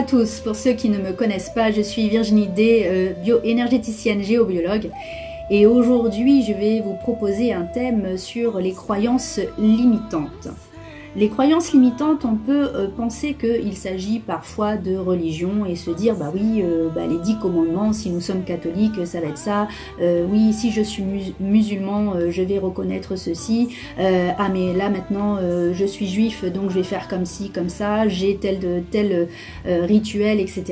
tous, pour ceux qui ne me connaissent pas, je suis Virginie D, bioénergéticienne géobiologue, et aujourd'hui je vais vous proposer un thème sur les croyances limitantes. Les croyances limitantes, on peut penser qu'il s'agit parfois de religion et se dire bah oui, les 10 commandements, si nous sommes catholiques, ça va être ça, oui, si je suis musulman, je vais reconnaître ceci, ah mais là maintenant je suis juif, donc je vais faire comme ci, comme ça, j'ai tel rituel, etc.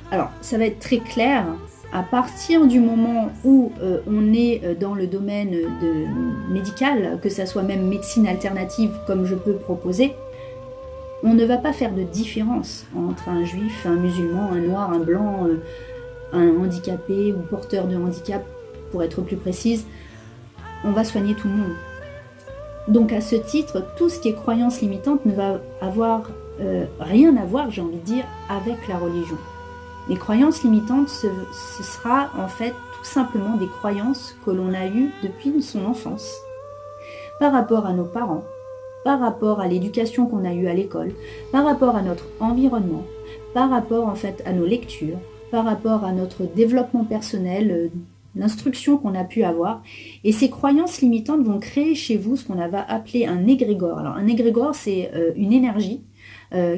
Alors ça va être très clair. À partir du moment où on est dans le domaine médical, que ça soit même médecine alternative comme je peux proposer, on ne va pas faire de différence entre un juif, un musulman, un noir, un blanc, un handicapé ou porteur de handicap, pour être plus précise. On va soigner tout le monde. Donc à ce titre, tout ce qui est croyance limitante ne va avoir rien à voir, j'ai envie de dire, avec la religion. Les croyances limitantes, ce sera en fait tout simplement des croyances que l'on a eues depuis son enfance, par rapport à nos parents, par rapport à l'éducation qu'on a eue à l'école, par rapport à notre environnement, par rapport en fait à nos lectures, par rapport à notre développement personnel, l'instruction qu'on a pu avoir. Et ces croyances limitantes vont créer chez vous ce qu'on va appeler un égrégore. Alors un égrégore, c'est une énergie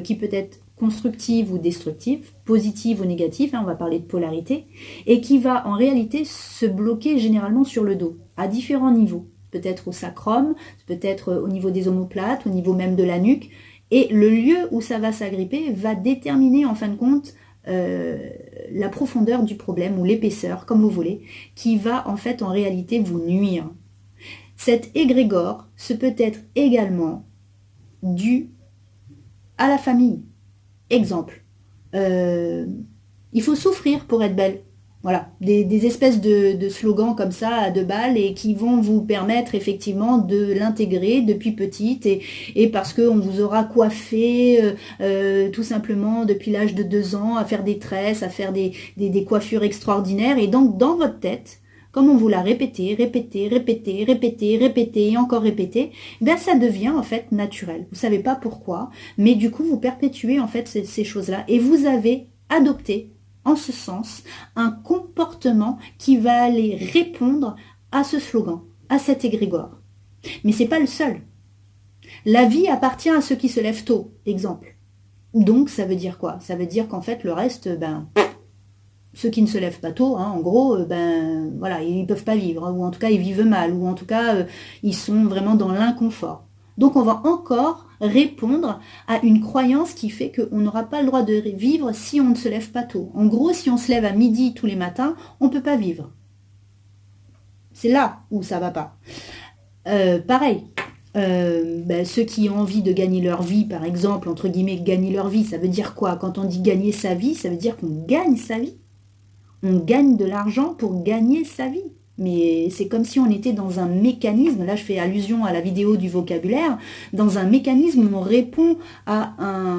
qui peut être constructive ou destructive, positive ou négative, on va parler de polarité, et qui va en réalité se bloquer généralement sur le dos, à différents niveaux, peut-être au sacrum, peut-être au niveau des omoplates, au niveau même de la nuque, et le lieu où ça va s'agripper va déterminer en fin de compte la profondeur du problème, ou l'épaisseur, comme vous voulez, qui va en fait en réalité vous nuire. Cet égrégore, ce peut être également dû à la famille. Exemple, il faut souffrir pour être belle. Voilà, des espèces de slogans comme ça à 2 balles et qui vont vous permettre effectivement de l'intégrer depuis petite et parce qu'on vous aura coiffé tout simplement depuis l'âge de 2 ans à faire des tresses, à faire des coiffures extraordinaires, et donc dans votre tête, comme on vous l'a répété et encore répété, ben ça devient en fait naturel. Vous savez pas pourquoi, mais du coup vous perpétuez en fait ces choses-là et vous avez adopté en ce sens un comportement qui va aller répondre à ce slogan, à cet égrégore. Mais c'est pas le seul. La vie appartient à ceux qui se lèvent tôt, exemple. Donc ça veut dire quoi? Ça veut dire qu'en fait le reste, ceux qui ne se lèvent pas tôt, en gros, voilà, ils ne peuvent pas vivre, ou en tout cas ils vivent mal, ou en tout cas ils sont vraiment dans l'inconfort. Donc on va encore répondre à une croyance qui fait qu'on n'aura pas le droit de vivre si on ne se lève pas tôt. En gros, si on se lève à midi tous les matins, on ne peut pas vivre. C'est là où ça ne va pas. Pareil. Ceux qui ont envie de gagner leur vie, par exemple, entre guillemets, gagner leur vie, ça veut dire quoi? Quand on dit gagner sa vie, ça veut dire qu'on gagne sa vie. On gagne de l'argent pour gagner sa vie. Mais c'est comme si on était dans un mécanisme, là je fais allusion à la vidéo du vocabulaire, dans un mécanisme où on répond à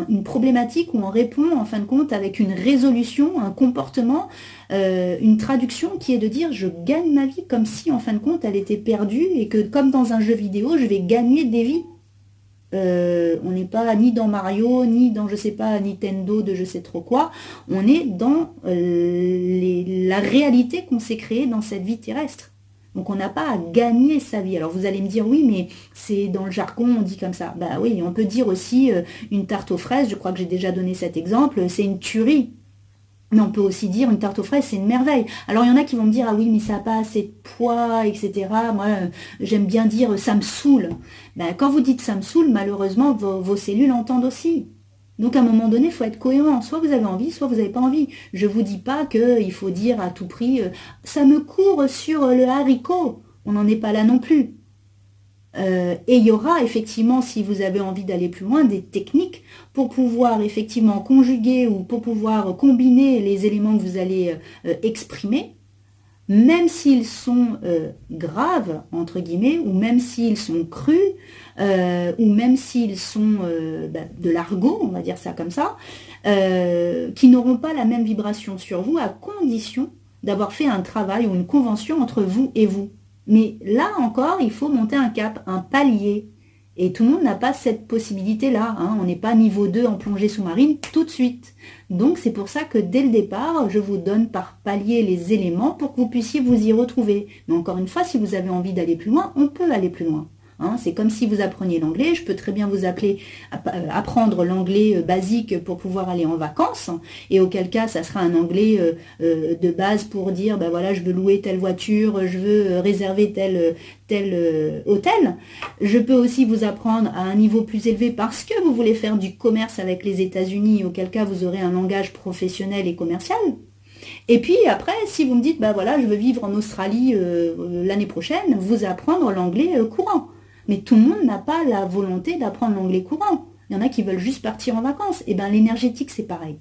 une problématique, où on répond en fin de compte avec une résolution, un comportement, une traduction qui est de dire je gagne ma vie, comme si en fin de compte elle était perdue et que comme dans un jeu vidéo, je vais gagner des vies. On n'est pas ni dans Mario, ni dans, je sais pas, Nintendo de je sais trop quoi. On est dans la réalité qu'on s'est créée dans cette vie terrestre. Donc on n'a pas à gagner sa vie. Alors vous allez me dire, oui, mais c'est dans le jargon, on dit comme ça. Bah oui, on peut dire aussi une tarte aux fraises, je crois que j'ai déjà donné cet exemple, c'est une tuerie. Mais on peut aussi dire une tarte aux fraises, c'est une merveille. Alors il y en a qui vont me dire, ah oui, mais ça n'a pas assez de poids, etc. Moi, j'aime bien dire, ça me saoule. Quand vous dites ça me saoule, malheureusement, vos cellules entendent aussi. Donc à un moment donné, il faut être cohérent. Soit vous avez envie, soit vous n'avez pas envie. Je ne vous dis pas qu'il faut dire à tout prix, ça me court sur le haricot. On n'en est pas là non plus. Et il y aura effectivement, si vous avez envie d'aller plus loin, des techniques pour pouvoir effectivement conjuguer ou pour pouvoir combiner les éléments que vous allez exprimer, même s'ils sont graves, entre guillemets, ou même s'ils sont crus, ou même s'ils sont de l'argot, on va dire ça comme ça, qui n'auront pas la même vibration sur vous, à condition d'avoir fait un travail ou une convention entre vous et vous. Mais là encore, il faut monter un cap, un palier. Et tout le monde n'a pas cette possibilité-là, hein. On n'est pas niveau 2 en plongée sous-marine tout de suite. Donc c'est pour ça que dès le départ, je vous donne par palier les éléments pour que vous puissiez vous y retrouver. Mais encore une fois, si vous avez envie d'aller plus loin, on peut aller plus loin. Hein, c'est comme si vous appreniez l'anglais, je peux très bien vous apprendre l'anglais basique pour pouvoir aller en vacances, et auquel cas ça sera un anglais de base pour dire, ben voilà, je veux louer telle voiture, je veux réserver tel hôtel. Je peux aussi vous apprendre à un niveau plus élevé parce que vous voulez faire du commerce avec les États-Unis, auquel cas vous aurez un langage professionnel et commercial. Et puis après, si vous me dites, bah voilà, je veux vivre en Australie l'année prochaine, vous apprendre l'anglais courant. Mais tout le monde n'a pas la volonté d'apprendre l'anglais courant. Il y en a qui veulent juste partir en vacances. Et bien l'énergétique, c'est pareil.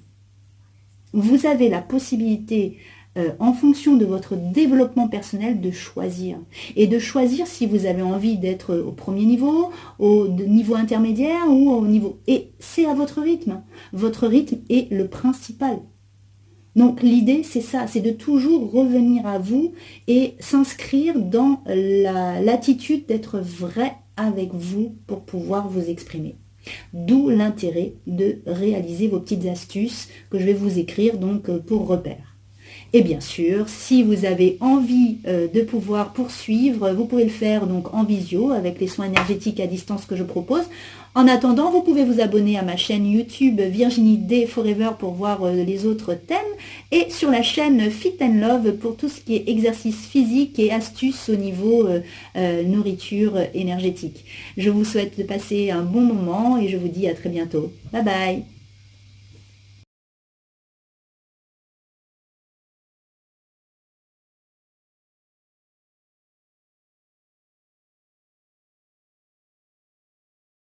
Vous avez la possibilité, en fonction de votre développement personnel, de choisir. Et de choisir si vous avez envie d'être au premier niveau, au niveau intermédiaire ou au niveau... Et c'est à votre rythme. Votre rythme est le principal. Donc l'idée, c'est ça, c'est de toujours revenir à vous et s'inscrire dans l'attitude d'être vrai avec vous pour pouvoir vous exprimer. D'où l'intérêt de réaliser vos petites astuces que je vais vous écrire donc pour repère. Et bien sûr, si vous avez envie de pouvoir poursuivre, vous pouvez le faire donc en visio avec les soins énergétiques à distance que je propose. En attendant, vous pouvez vous abonner à ma chaîne YouTube Virginie Day Forever pour voir les autres thèmes et sur la chaîne Fit and Love pour tout ce qui est exercice physique et astuces au niveau nourriture énergétique. Je vous souhaite de passer un bon moment et je vous dis à très bientôt. Bye bye!